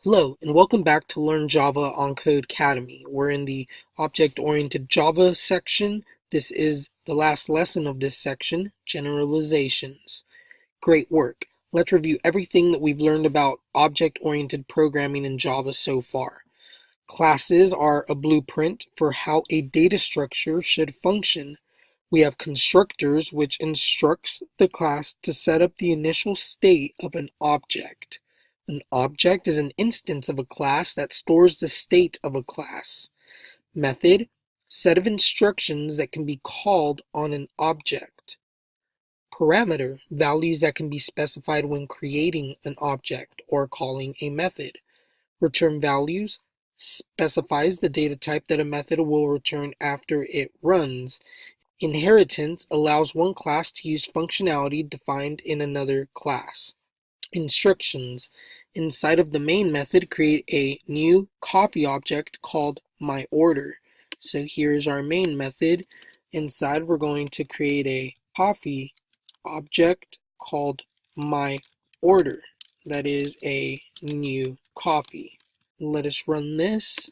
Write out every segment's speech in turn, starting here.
Hello, and welcome back to Learn Java on Codecademy. We're in the Object-Oriented Java section. This is the last lesson of this section, Generalizations. Great work. Let's review everything that we've learned about object-oriented programming in Java so far. Classes are a blueprint for how a data structure should function. We have constructors, which instructs the class to set up the initial state of an object. An object is an instance of a class that stores the state of a class. Method, set of instructions that can be called on an object. Parameter, values that can be specified when creating an object or calling a method. Return values, specifies the data type that a method will return after it runs. Inheritance allows one class to use functionality defined in another class. Instructions. Inside of the main method, create a new coffee object called myOrder. So here's our main method. Inside, we're going to create a coffee object called myOrder. That is a new coffee. Let us run this.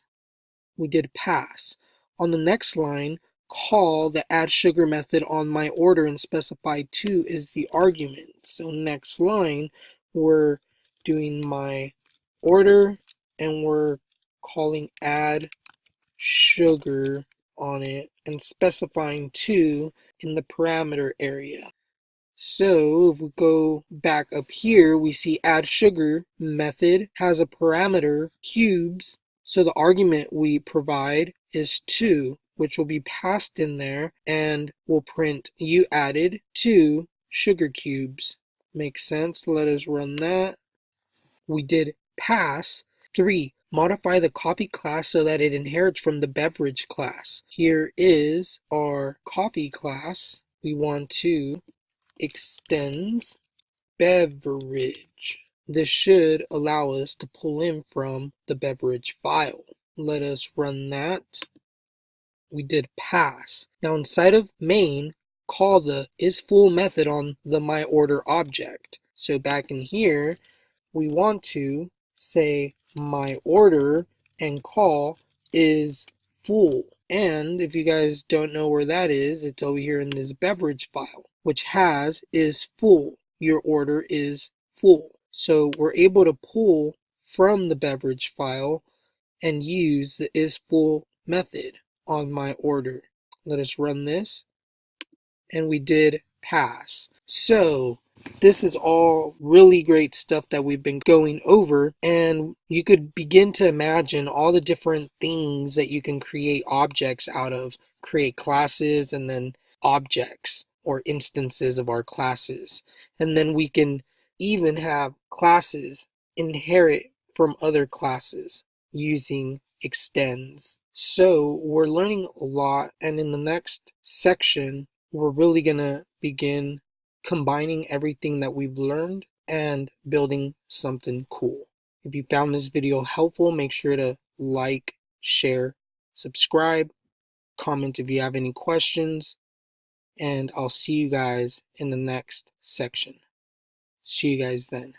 We did pass. On the next line, call the add sugar method on myOrder and specify 2 is the argument. So next line, we're doing myOrder and we're calling add sugar on it and specifying 2 in the parameter area. So if we go back up here, we see add sugar method has a parameter cubes. So the argument we provide is 2, which will be passed in there and will print you added 2 sugar cubes. Makes sense. Let us run that. We did pass. 3. Modify the coffee class so that it inherits from the beverage class. Here is our coffee class. We want to extends beverage. This should allow us to pull in from the beverage file. Let us run that. We did pass. Now inside of main, call the isFull method on the myOrder object. So back in here, we want to say myOrder and call isFull. And if you guys don't know where that is, it's over here in this beverage file, which has isFull. Your order is full. So we're able to pull from the beverage file and use the isFull method on myOrder. Let us run this. And we did pass. So this is all really great stuff that we've been going over, and you could begin to imagine all the different things that you can create objects out of, create classes and then objects or instances of our classes. And then we can even have classes inherit from other classes using extends. So we're learning a lot, and in the next section, we're really going to begin combining everything that we've learned and building something cool. If you found this video helpful, make sure to like, share, subscribe, comment if you have any questions, and I'll see you guys in the next section. See you guys then.